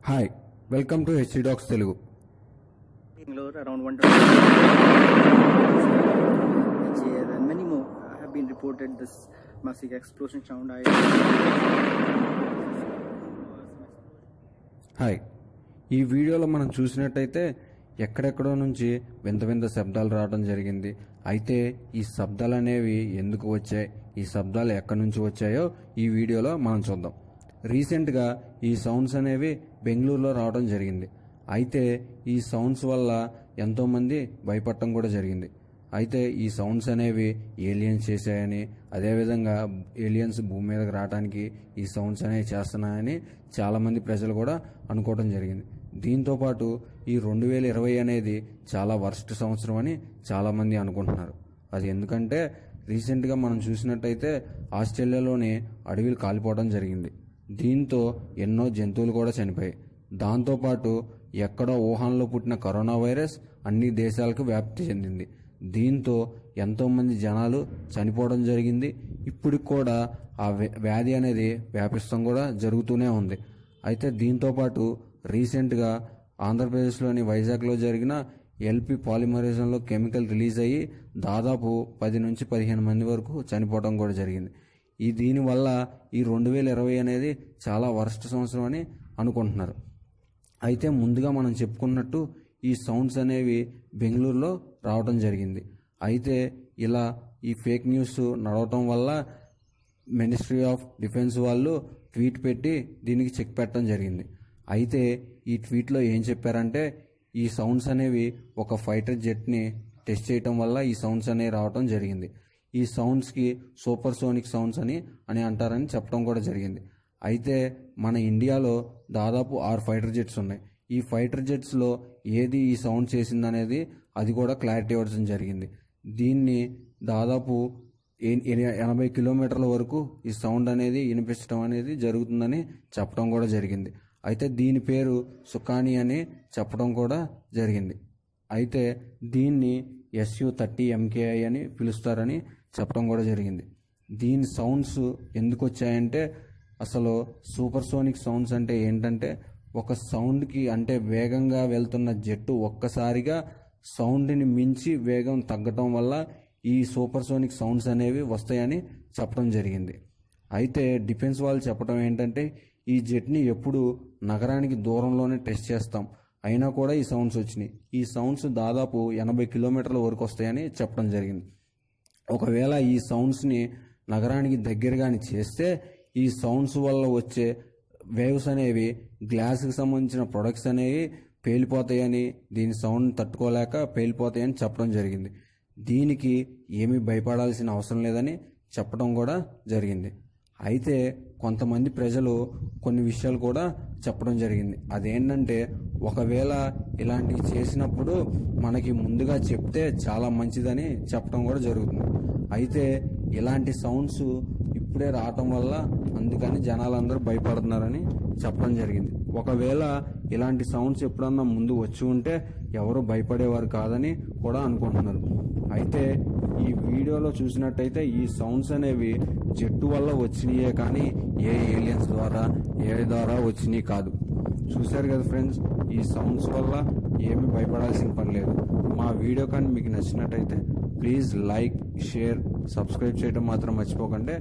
Hi, welcome to HD docs Telugu. Bangalore around 120 and many more have been reported this massive explosion sound. Hi, ఈ వీడియోలో మనం చూసినట్టయితే ఎక్కడెక్కడో నుంచి వింత వింత శబ్దాలు రావడం జరిగింది. అయితే ఈ శబ్దాలు అనేవి ఎందుకు వచ్చాయి, ఈ శబ్దాలు ఎక్కడి నుంచి వచ్చాయో ఈ వీడియోలో మనం చూద్దాం. రీసెంట్గా ఈ సౌండ్స్ అనేవి బెంగళూరులో రావడం జరిగింది. అయితే ఈ సౌండ్స్ వల్ల ఎంతోమంది భయపడటం కూడా జరిగింది. అయితే ఈ సౌండ్స్ అనేవి ఏలియన్స్ చేశాయని, అదేవిధంగా ఏలియన్స్ భూమి మీదకి రావడానికి ఈ సౌండ్స్ అనేవి చేస్తున్నాయని చాలామంది ప్రజలు కూడా అనుకోవడం జరిగింది. దీంతోపాటు ఈ 2020 అనేది చాలా వర్స్ట్ సంవత్సరం అని చాలామంది అనుకుంటున్నారు. అది ఎందుకంటే రీసెంట్గా మనం చూసినట్టయితే ఆస్ట్రేలియాలోని అడవిలు కాలిపోవడం జరిగింది. దీంతో ఎన్నో జంతువులు కూడా చనిపోయాయి. దాంతోపాటు ఎక్కడో వుహాన్లో పుట్టిన కరోనా వైరస్ అన్ని దేశాలకు వ్యాప్తి చెందింది. దీంతో ఎంతోమంది జనాలు చనిపోవడం జరిగింది. ఇప్పటికి కూడా ఆ వ్యాధి అనేది వ్యాపిస్తాం కూడా జరుగుతూనే ఉంది. అయితే దీంతోపాటు రీసెంట్గా ఆంధ్రప్రదేశ్లోని వైజాగ్లో జరిగిన ఎల్పి పాలిమరేజన్లో కెమికల్ రిలీజ్ అయ్యి దాదాపు 10 నుంచి 15 మంది వరకు చనిపోవడం కూడా జరిగింది. దీనివల్ల ఈ 2020 అనేది చాలా వర్స్ట్ సంవత్సరం అని అనుకుంటున్నారు. అయితే ముందుగా మనం చెప్పుకున్నట్టు ఈ సౌండ్స్ అనేవి బెంగళూరులో రావడం జరిగింది. అయితే ఇలా ఈ ఫేక్ న్యూస్ నడవటం వల్ల మినిస్ట్రీ ఆఫ్ డిఫెన్స్ వాళ్ళు ట్వీట్ పెట్టి దీనికి చెక్ పెట్టడం జరిగింది. అయితే ఈ ట్వీట్లో ఏం చెప్పారంటే ఈ సౌండ్స్ అనేవి ఒక ఫైటర్ జెట్ని టెస్ట్ చేయటం వల్ల ఈ సౌండ్స్ అనేవి రావటం జరిగింది. ఈ సౌండ్స్కి సూపర్ సోనిక్ సౌండ్స్ అని అంటారని చెప్పడం కూడా జరిగింది. అయితే మన ఇండియాలో దాదాపు 6 ఫైటర్ జెట్స్ ఉన్నాయి. ఈ ఫైటర్ జెట్స్లో ఏది ఈ సౌండ్ చేసిందనేది అది కూడా క్లారిటీ ఇవ్వడం జరిగింది. దీన్ని దాదాపు 80 కిలోమీటర్ల వరకు ఈ సౌండ్ అనేది వినిపించడం అనేది జరుగుతుందని చెప్పడం కూడా జరిగింది. అయితే దీని పేరు సుఖాని అని చెప్పడం కూడా జరిగింది. అయితే దీన్ని SU-30 MKI అని పిలుస్తారని చెప్పడం కూడా జరిగింది. దీని సౌండ్స్ ఎందుకు వచ్చాయంటే అసలు సూపర్ సోనిక్ సౌండ్స్ అంటే ఏంటంటే ఒక సౌండ్కి అంటే వేగంగా వెళ్తున్న జెట్టు ఒక్కసారిగా సౌండ్ని మించి వేగం తగ్గటం వల్ల ఈ సూపర్ సోనిక్ సౌండ్స్ అనేవి వస్తాయని చెప్పడం జరిగింది. అయితే డిఫెన్స్ వాళ్ళు చెప్పడం ఏంటంటే ఈ జెట్ని ఎప్పుడు నగరానికి దూరంలోనే టెస్ట్ చేస్తాం, అయినా కూడా ఈ సౌండ్స్ వచ్చినాయి. ఈ సౌండ్స్ దాదాపు 80 కిలోమీటర్ల వరకు వస్తాయని చెప్పడం జరిగింది. ఒకవేళ ఈ సౌండ్స్ని నగరానికి దగ్గరగాని చేస్తే ఈ సౌండ్స్ వల్ల వచ్చే వేవ్స్ అనేవి గ్లాస్కి సంబంధించిన ప్రొడక్ట్స్ అనేవి పేలిపోతాయని, దీని సౌండ్ తట్టుకోలేక పేలిపోతాయని చెప్పడం జరిగింది. దీనికి ఏమీ భయపడాల్సిన అవసరం లేదని చెప్పడం కూడా జరిగింది. అయితే కొంతమంది ప్రజలు కొన్ని విషయాలు కూడా చెప్పడం జరిగింది. అదేంటంటే ఒకవేళ ఇలాంటివి చేసినప్పుడు మనకి ముందుగా చెప్తే చాలా మంచిదని చెప్పడం కూడా జరుగుతుంది. అయితే ఇలాంటి సౌండ్స్ ఇప్పుడే రావటం వల్ల అందుకని జనాలందరూ భయపడుతున్నారని చెప్పడం జరిగింది. ఒకవేళ ఇలాంటి సౌండ్స్ ఎప్పుడన్నా ముందు వచ్చి ఉంటే ఎవరు భయపడేవారు కాదని కూడా అనుకుంటున్నారు. అయితే ఈ వీడియోలో చూసినట్టయితే ఈ సౌండ్స్ అనేవి జెట్టు వల్ల వచ్చినాయే కానీ ఏ ఏలియన్స్ ద్వారా వచ్చినాయి కాదు. చూశారు కదా ఫ్రెండ్స్, ఈ సౌండ్స్ వల్ల ఏమీ భయపడాల్సిన పని లేదు. మా వీడియో కానీ మీకు నచ్చినట్టయితే ప్లీజ్ లైక్, షేర్, సబ్స్క్రైబ్ చేయడం మాత్రం మర్చిపోకండి.